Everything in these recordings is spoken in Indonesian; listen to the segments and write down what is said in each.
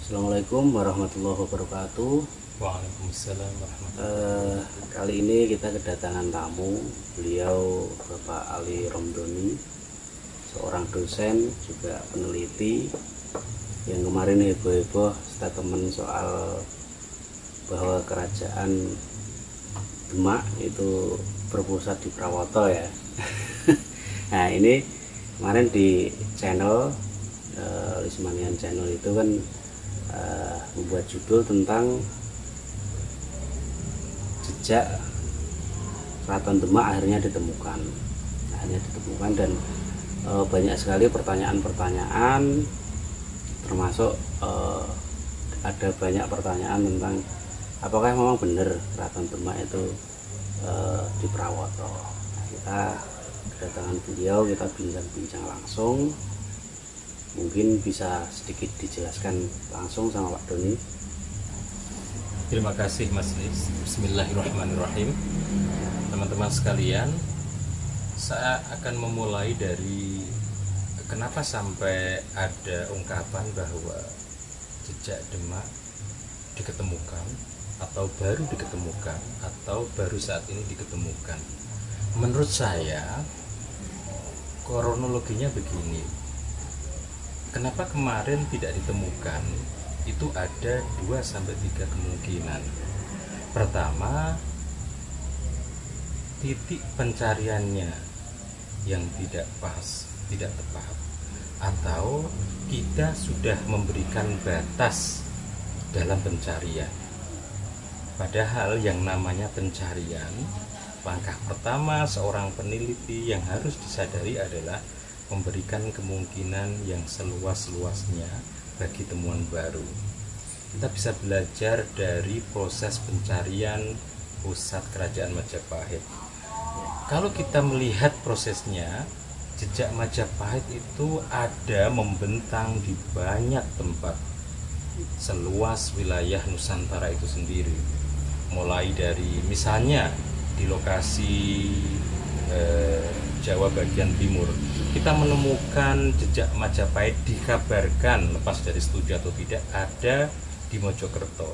Assalamualaikum warahmatullahi wabarakatuh. Waalaikumsalam warahmatullahi wabarakatuh. Kali ini kita kedatangan tamu. Beliau Bapak Ali Romdoni, seorang dosen juga peneliti yang kemarin heboh-heboh statement soal bahwa kerajaan Demak itu berpusat di Prawoto ya. Nah ini kemarin di channel Lismanian Channel itu kan membuat judul tentang jejak Keraton Demak akhirnya ditemukan dan banyak sekali pertanyaan-pertanyaan, termasuk ada banyak pertanyaan tentang apakah memang benar Keraton Demak itu di Prawoto. Nah, kita kedatangan beliau, kita bincang-bincang langsung. Mungkin bisa sedikit dijelaskan langsung sama Pak Doni. Terima kasih Mas Lis. Bismillahirrahmanirrahim. Teman-teman sekalian, saya akan memulai dari kenapa sampai ada ungkapan bahwa jejak Demak diketemukan atau baru diketemukan atau baru saat ini diketemukan. Menurut saya kronologinya begini. Kenapa kemarin tidak ditemukan? Itu ada 2-3 kemungkinan. Pertama, titik pencariannya yang tidak pas, tidak tepat, atau kita sudah memberikan batas dalam pencarian. Padahal yang namanya pencarian, langkah pertama seorang peneliti yang harus disadari adalah memberikan kemungkinan yang seluas-luasnya bagi temuan baru. Kita bisa belajar dari proses pencarian pusat kerajaan Majapahit. Kalau kita melihat prosesnya, jejak Majapahit itu ada membentang di banyak tempat seluas wilayah Nusantara itu sendiri. Mulai dari misalnya di lokasi Jawa bagian timur, kita menemukan jejak Majapahit dikabarkan, lepas dari studi atau tidak, ada di Mojokerto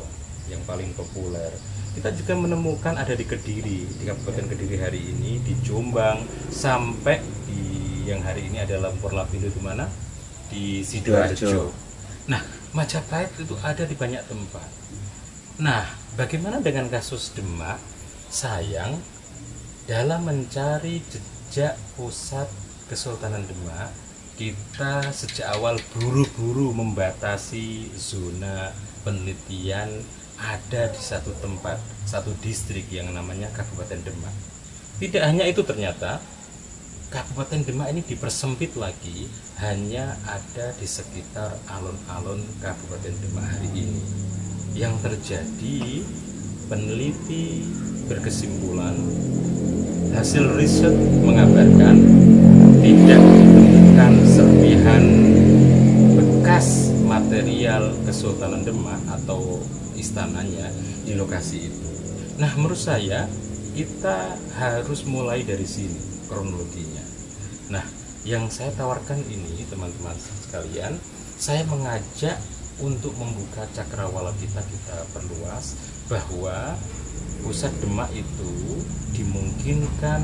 yang paling populer. Kita juga menemukan ada di Kediri, di Kabupaten Kediri hari ini, di Jombang, sampai di yang hari ini adalah Lumpur Lapindo di mana? Di Sidoarjo. Nah, Majapahit itu ada di banyak tempat. Nah, bagaimana dengan kasus Demak? Sayang, dalam mencari jejak pusat Kesultanan Demak, kita sejak awal buru-buru membatasi zona penelitian ada di satu tempat, satu distrik yang namanya Kabupaten Demak. Tidak hanya itu, ternyata Kabupaten Demak ini dipersempit lagi, hanya ada di sekitar alun-alun Kabupaten Demak hari ini. Yang terjadi, peneliti berkesimpulan, hasil riset mengabarkan tidak ditemukan serpihan bekas material Kesultanan Demak atau istananya di lokasi itu. Nah, menurut saya kita harus mulai dari sini kronologinya. Nah, yang saya tawarkan ini, teman-teman sekalian, saya mengajak untuk membuka cakrawala kita perluas, bahwa pusat Demak itu dimungkinkan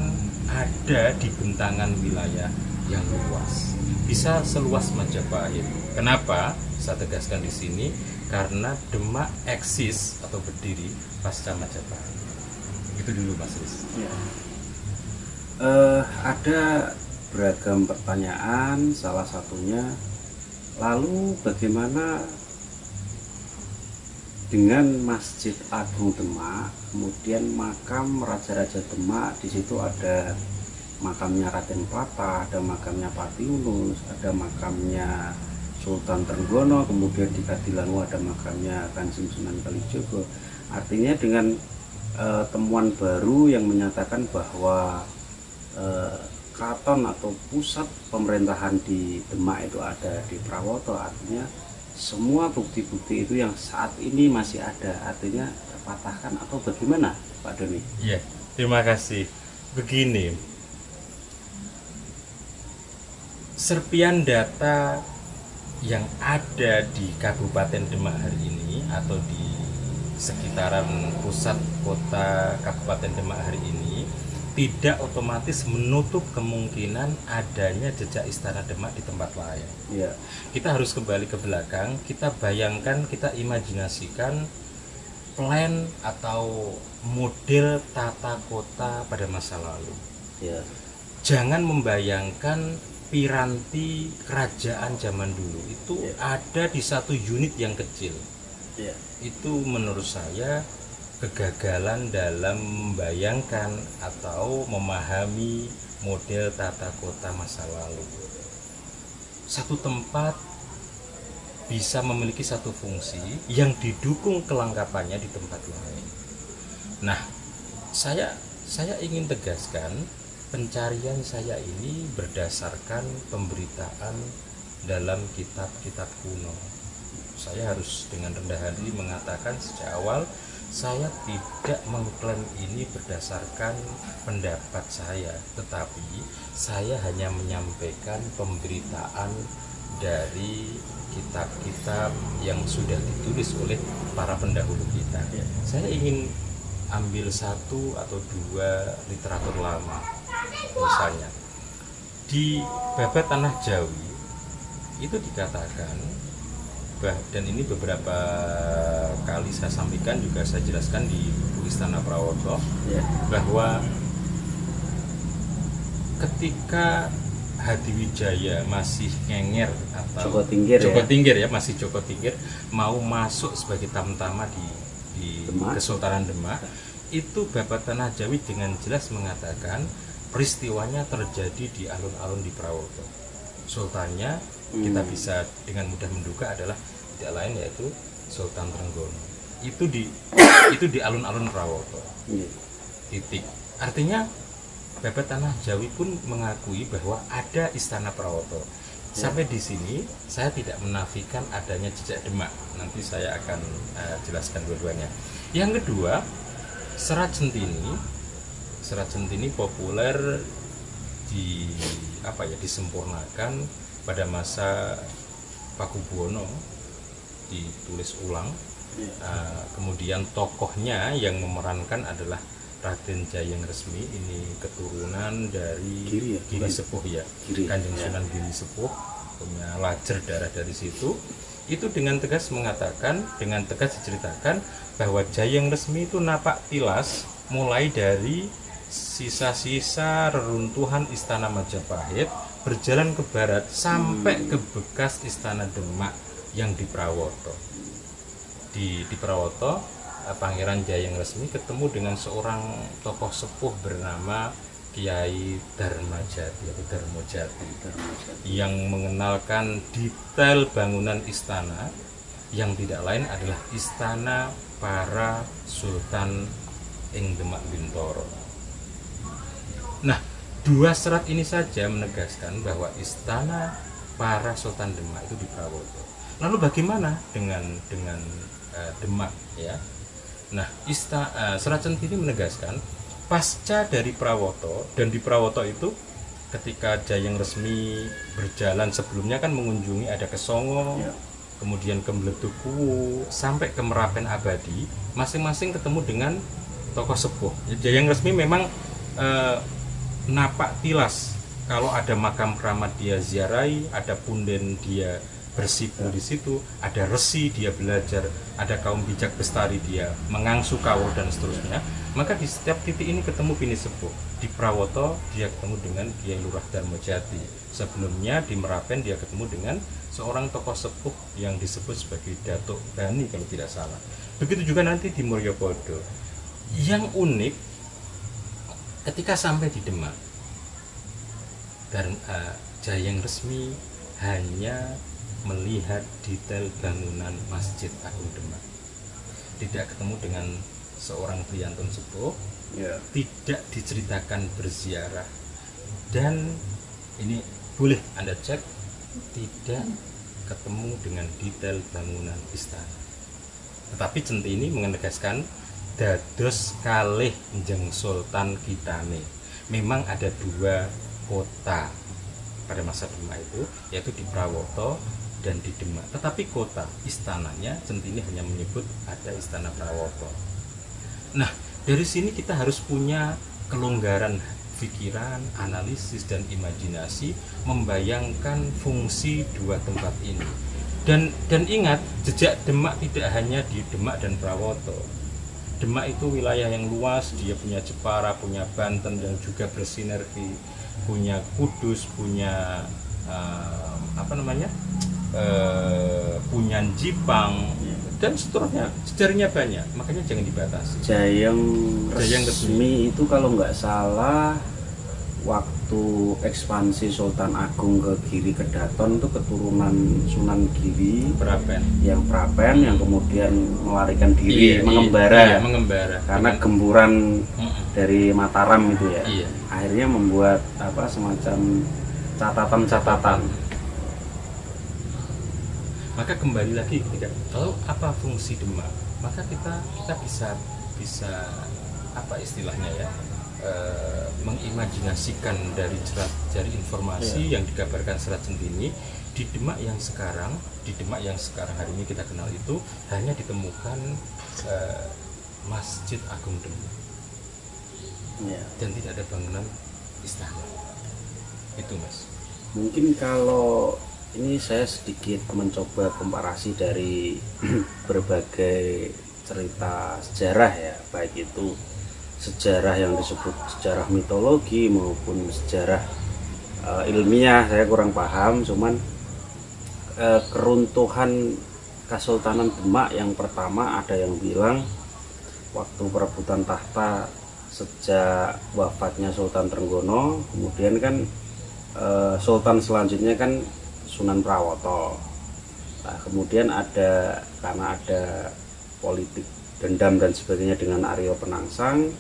ada di bentangan wilayah yang luas, bisa seluas Majapahit. Kenapa saya tegaskan di sini? Karena Demak eksis atau berdiri pasca Majapahit. Itu dulu Mas Riz. Ya. Ada beragam pertanyaan, salah satunya, lalu bagaimana dengan Masjid Agung Demak, kemudian makam Raja-Raja Demak? Di situ ada makamnya Raden Platah, ada makamnya Pati Yunus, ada makamnya Sultan Trenggono, kemudian di Kadilangu ada makamnya Kanjeng Sunan Kalijogo. Artinya dengan temuan baru yang menyatakan bahwa keraton atau pusat pemerintahan di Demak itu ada di Prawoto, artinya semua bukti-bukti itu yang saat ini masih ada, artinya terpatahkan atau bagaimana, Pak Doni? Iya, terima kasih. Begini, serpian data yang ada di Kabupaten Demak hari ini atau di sekitaran pusat kota Kabupaten Demak hari ini tidak otomatis menutup kemungkinan adanya jejak Istana Demak di tempat lain. Ya. Kita harus kembali ke belakang, kita bayangkan, kita imajinasikan plan atau model tata kota pada masa lalu. Ya. Jangan membayangkan piranti kerajaan zaman dulu itu ada di satu unit yang kecil. Itu menurut saya kegagalan dalam membayangkan atau memahami model tata kota masa lalu. Satu tempat bisa memiliki satu fungsi yang didukung kelengkapannya di tempat lain. Nah, saya ingin tegaskan, pencarian saya ini berdasarkan pemberitaan dalam kitab-kitab kuno. Saya harus dengan rendah hati mengatakan sejak awal, saya tidak mengklaim ini berdasarkan pendapat saya, tetapi saya hanya menyampaikan pemberitaan dari kitab-kitab yang sudah ditulis oleh para pendahulu kita. Saya ingin ambil satu atau dua literatur lama. Misalnya di Babat Tanah Jawi itu dikatakan, dan ini beberapa kali saya sampaikan, juga saya jelaskan di buku Istana Prawoto, bahwa ketika Hadiwijaya masih ngenger atau Joko Tingkir, masih Joko Tingkir mau masuk sebagai tamtama di Kesultanan Demak, itu Babat Tanah Jawi dengan jelas mengatakan peristiwanya terjadi di alun-alun di Prawoto. Sultannya kita bisa dengan mudah menduga adalah tidak lain yaitu Sultan Trenggono. Itu di alun-alun Prawoto. Titik. Artinya Babat Tanah Jawi pun mengakui bahwa ada Istana Prawoto. Sampai di sini saya tidak menafikan adanya jejak Demak. Nanti saya akan jelaskan dua-duanya. Yang kedua, Serat Centini populer disempurnakan pada masa Pakubuwono, ditulis ulang. Kemudian tokohnya yang memerankan adalah Raden Jayeng Resmi. Ini keturunan dari Giri Sepuh ya, Kanjeng Sunan Giri Sepuh, punya lajer darah dari situ. Itu dengan tegas mengatakan, dengan tegas diceritakan bahwa Jayeng Resmi itu napak tilas mulai dari sisa-sisa reruntuhan Istana Majapahit berjalan ke barat sampai ke bekas Istana Demak yang di Prawoto. Di Prawoto, Pangeran Jayeng Resmi ketemu dengan seorang tokoh sepuh bernama Kiai Darmajati atau Darmojati yang mengenalkan detail bangunan istana yang tidak lain adalah istana para Sultan ing Demak Bintoro. Nah, dua serat ini saja menegaskan bahwa istana para Sultan Demak itu di Prawoto. Lalu bagaimana dengan Demak ya? Nah, Serat Centini menegaskan pasca dari Prawoto, dan di Prawoto itu ketika Jayeng Resmi berjalan sebelumnya kan mengunjungi ada ke Songo, kemudian ke Mledukuwu sampai ke Merapen Abadi, masing-masing ketemu dengan tokoh sepuh. Jayeng Resmi memang napak tilas kalau ada makam keramat dia ziarahi, ada punden dia bersipu di situ, ada resi dia belajar, ada kaum bijak bestari dia mengangsu kawruh dan seterusnya. Maka di setiap titik ini ketemu bini sepuh. Di Prawoto dia ketemu dengan Kiai Lurah Darmojati. Sebelumnya di Merapen dia ketemu dengan seorang tokoh sepuh yang disebut sebagai Datuk Bani kalau tidak salah. Begitu juga nanti di Mulyopodo. Yang unik ketika sampai di Demak, dan Jayeng Resmi hanya melihat detail bangunan Masjid Agung Demak, tidak ketemu dengan seorang priyantun sepuh, tidak diceritakan berziarah, dan ini boleh Anda cek, tidak ketemu dengan detail bangunan istana. Tetapi Centini menegaskan dados kalih njeng Sultan kitane. Memang ada dua kota pada masa Demak itu, yaitu di Prawoto dan di Demak. Tetapi kota, istananya Centini hanya menyebut ada Istana Prawoto. Nah, dari sini kita harus punya kelonggaran pikiran, analisis, dan imajinasi membayangkan fungsi dua tempat ini. Dan ingat, jejak Demak tidak hanya di Demak dan Prawoto. Demak itu wilayah yang luas, dia punya Jepara, punya Banten, yang juga bersinergi, punya Kudus, punya punya Jipang, dan seterusnya. Sejarahnya banyak, makanya jangan dibatasi. Jayeng Jayeng resmi itu kalau nggak salah waktu ekspansi Sultan Agung ke Giri Kedaton itu keturunan Sunan Giri yang Prapen yang kemudian melarikan diri, mengembara, karena gemburan dari Mataram itu ya. Akhirnya membuat semacam catatan-catatan. Maka kembali lagi ketika kalau apa fungsi Demak, maka kita bisa apa istilahnya ya, mengimajinasikan dari informasi yang dikabarkan Serat Centini di Demak yang sekarang hari ini kita kenal itu hanya ditemukan Masjid Agung Demak dan tidak ada bangunan istana. Itu Mas. Mungkin kalau ini saya sedikit mencoba komparasi dari berbagai cerita sejarah ya, baik itu sejarah yang disebut sejarah mitologi maupun sejarah ilmiah, saya kurang paham. Cuman keruntuhan Kesultanan Demak yang pertama ada yang bilang waktu perebutan tahta sejak wafatnya Sultan Trenggono, kemudian kan Sultan selanjutnya kan Sunan Prawoto. Nah, kemudian karena ada politik dendam dan sebagainya dengan Aryo Penangsang,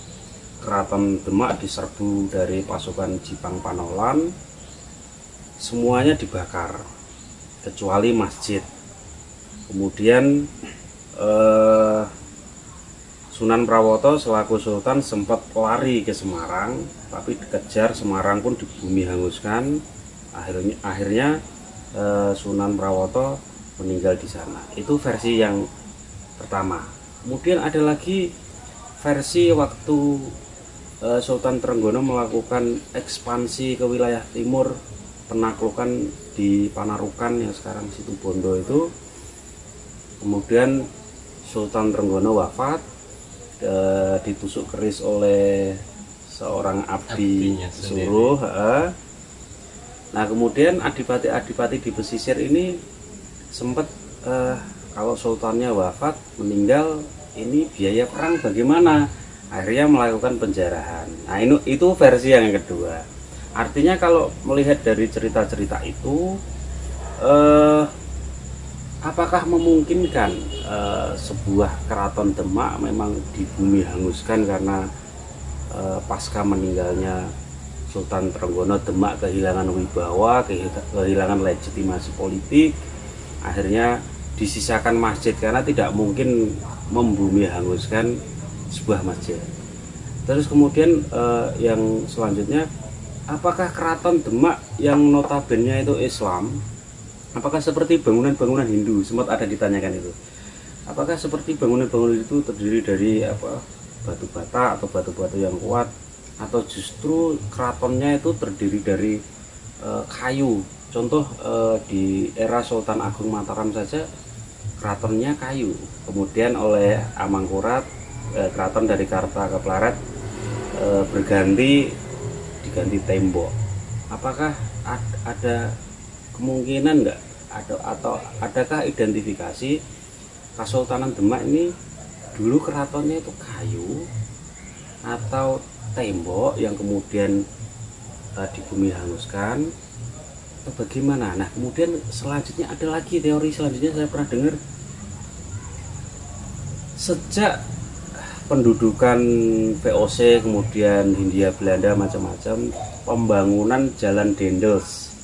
Keraton Demak diserbu dari pasukan Jipang Panolan, semuanya dibakar kecuali masjid. Kemudian Sunan Prawoto selaku Sultan sempat lari ke Semarang, tapi dikejar, Semarang pun dibumi hanguskan. Akhirnya Sunan Prawoto meninggal di sana. Itu versi yang pertama. Kemudian ada lagi versi waktu Sultan Trenggono melakukan ekspansi ke wilayah timur, penaklukan di Panarukan yang sekarang Situbondo itu. Kemudian Sultan Trenggono wafat, ditusuk keris oleh seorang abdi suruh. Nah, kemudian adipati-adipati di pesisir ini sempat kalau sultannya wafat, meninggal, ini biaya perang bagaimana? Akhirnya melakukan penjarahan. Nah, itu versi yang kedua. Artinya kalau melihat dari cerita-cerita itu, apakah memungkinkan sebuah keraton Demak memang dibumi hanguskan karena pasca meninggalnya Sultan Trenggono, Demak kehilangan wibawa, kehilangan legitimasi politik, akhirnya disisakan masjid karena tidak mungkin membumi hanguskan sebuah masjid. Terus kemudian yang selanjutnya, apakah keraton Demak yang notabene itu Islam, apakah seperti bangunan-bangunan Hindu? Sempat ada ditanyakan itu. Apakah seperti bangunan-bangunan itu terdiri dari batu bata atau batu-batu yang kuat, atau justru keratonnya itu terdiri dari kayu? Contoh di era Sultan Agung Mataram saja keratonnya kayu, kemudian oleh Amangkurat keraton dari Karta ke Plaret diganti tembok. Apakah ada kemungkinan nggak atau adakah identifikasi Kesultanan Demak ini dulu keratonnya itu kayu atau tembok yang kemudian dibumi hanguskan atau bagaimana? Nah, kemudian selanjutnya ada lagi teori selanjutnya, saya pernah dengar sejak pendudukan VOC kemudian Hindia Belanda macam-macam, pembangunan jalan Dendels.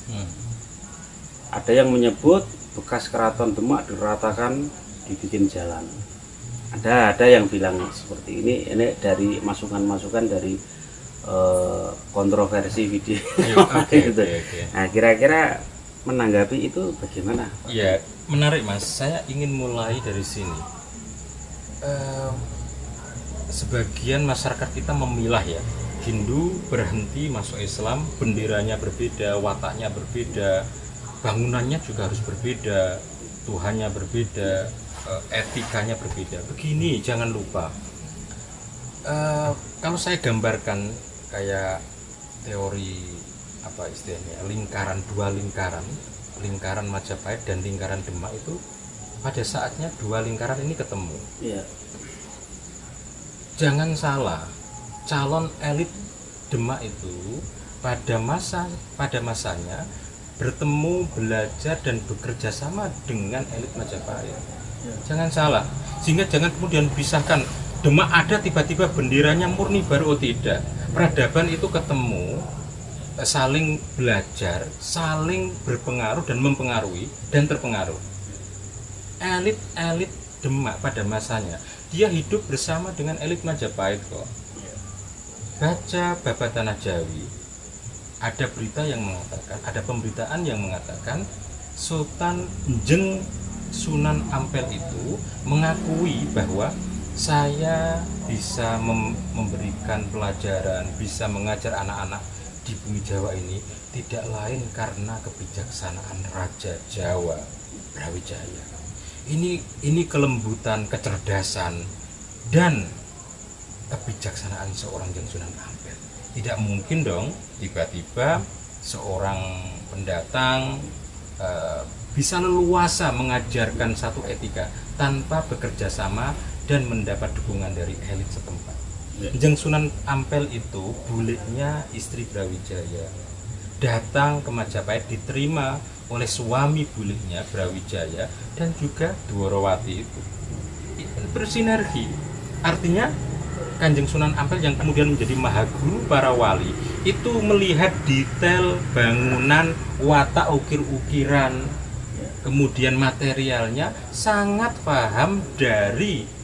Ada yang menyebut bekas keraton Demak diratakan, dibikin jalan. Ada yang bilang seperti ini dari masukan-masukan dari kontroversi video. Okay. Nah, kira-kira menanggapi itu bagaimana? Ya, menarik Mas. Saya ingin mulai dari sini. Sebagian masyarakat kita memilah ya. Hindu berhenti masuk Islam, benderanya berbeda, wataknya berbeda, bangunannya juga harus berbeda, Tuhannya berbeda, etikanya berbeda. Begini, jangan lupa. Kalau saya gambarkan kayak teori apa istilahnya, dua lingkaran Majapahit dan lingkaran Demak itu pada saatnya dua lingkaran ini ketemu. Iya. Jangan salah, calon elit Demak itu pada masanya bertemu, belajar dan bekerja sama dengan elit Majapahit. Ya. Jangan salah, sehingga jangan kemudian pisahkan Demak ada tiba-tiba benderanya murni baru, oh tidak. Peradaban itu ketemu, saling belajar, saling berpengaruh dan mempengaruhi dan terpengaruh. Elit-elit Demak pada masanya dia hidup bersama dengan elit Majapahit kok. Baca Babat Tanah Jawi, ada berita yang mengatakan, ada pemberitaan yang mengatakan Sultan Jeng Sunan Ampel itu mengakui bahwa saya bisa memberikan pelajaran, bisa mengajar anak-anak di bumi Jawa ini tidak lain karena kebijaksanaan Raja Jawa Brawijaya. Ini kelembutan, kecerdasan dan kebijaksanaan seorang Jeng Sunan Ampel. Tidak mungkin dong tiba-tiba seorang pendatang bisa leluasa mengajarkan satu etika tanpa bekerja sama dan mendapat dukungan dari elit setempat. Jeng Sunan Ampel itu bulenya istri Brawijaya, datang ke Majapahit, diterima oleh suami bulenya Brawijaya dan juga Dwarawati itu bersinergi. Artinya Kanjeng Sunan Ampel yang kemudian menjadi mahaguru para wali itu melihat detail bangunan, watak ukir-ukiran, kemudian materialnya, sangat paham dari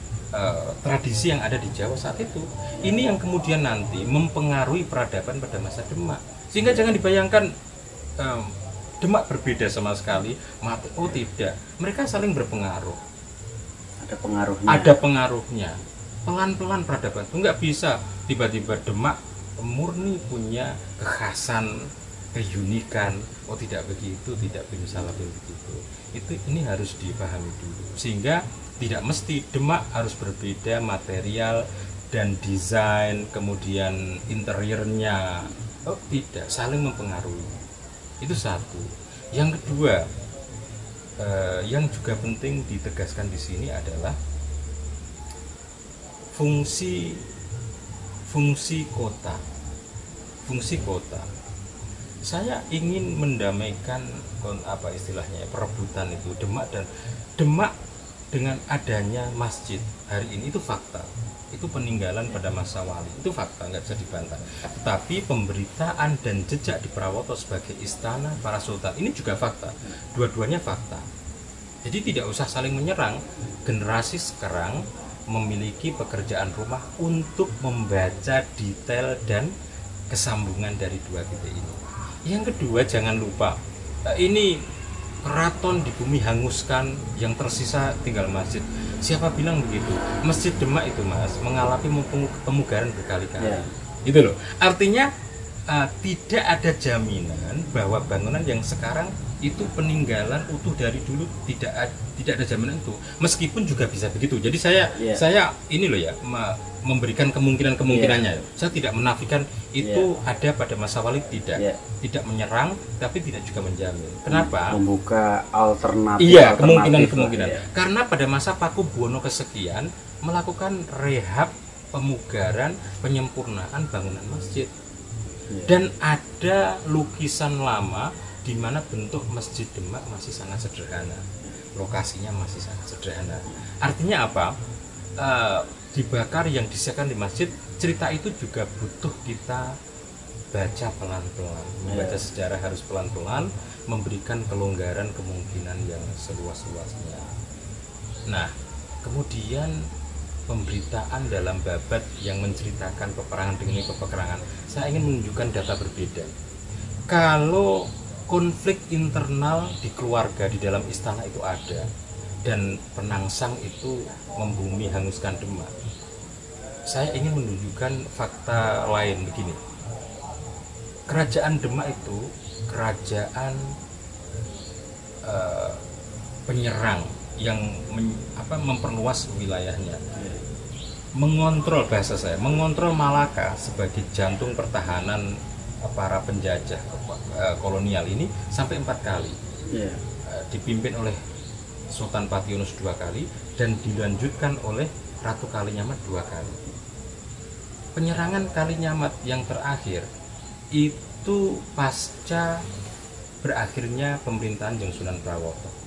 tradisi yang ada di Jawa saat itu. Ini yang kemudian nanti mempengaruhi peradaban pada masa Demak. Sehingga jangan dibayangkan Demak berbeda sama sekali. Oh tidak, mereka saling berpengaruh. Ada pengaruhnya. Ada pengaruhnya. Pelan-pelan peradaban itu nggak bisa tiba-tiba Demak murni punya kekhasan, keunikan. Oh tidak begitu, tidak bisa begitu. Ini harus dipahami dulu. Sehingga tidak mesti Demak harus berbeda material dan desain, kemudian interiornya. Oh tidak, saling mempengaruhi. Itu satu. Yang kedua, yang juga penting ditegaskan di sini adalah fungsi kota. Fungsi kota. Saya ingin mendamaikan perebutan itu Demak dengan adanya masjid hari ini itu fakta. Itu peninggalan pada masa wali, itu fakta, nggak bisa dibantah. Tetapi pemberitaan dan jejak di Prawoto sebagai istana para sultan ini juga fakta. Dua-duanya fakta. Jadi tidak usah saling menyerang. Generasi sekarang memiliki pekerjaan rumah untuk membaca detail dan kesambungan dari dua titik ini. Yang kedua, jangan lupa, ini keraton di bumi hanguskan, yang tersisa tinggal masjid. Siapa bilang begitu? Masjid Demak itu Mas mengalami pemugaran berkali-kali. Yeah. Gitu loh. Artinya tidak ada jaminan bahwa bangunan yang sekarang itu peninggalan utuh dari dulu, tidak ada jaminan itu. Meskipun juga bisa begitu. Jadi saya ini loh ya, memberikan kemungkinannya. Saya tidak menafikan itu ada pada masa wali, tidak menyerang, tapi tidak juga menjamin. Kenapa? Membuka alternatif. Iya, kemungkinan. Karena pada masa Pakubuwono kesekian melakukan rehab, pemugaran, penyempurnaan bangunan masjid. Dan ada lukisan lama di mana bentuk Masjid Demak masih sangat sederhana, lokasinya masih sangat sederhana. Artinya apa? Dibakar yang disiapkan di masjid, cerita itu juga butuh kita baca pelan-pelan. Membaca sejarah harus pelan-pelan, memberikan kelonggaran kemungkinan yang seluas-luasnya. Nah, kemudian pemberitaan dalam babat yang menceritakan peperangan demi peperangan, saya ingin menunjukkan data berbeda. Kalau konflik internal di keluarga, di dalam istana itu ada, dan penangsang itu membumi hanguskan Demak. Saya ingin menunjukkan fakta lain begini. Kerajaan Demak itu kerajaan penyerang yang memperluas wilayahnya, mengontrol, bahasa saya, mengontrol Malaka sebagai jantung pertahanan para penjajah kolonial ini sampai 4 kali. Dipimpin oleh Sultan Pationus 2 kali dan dilanjutkan oleh Ratu Kalinyamat 2 kali. Penyerangan Kalinyamat yang terakhir itu pasca berakhirnya pemerintahan Jeng Sunan Prawoto.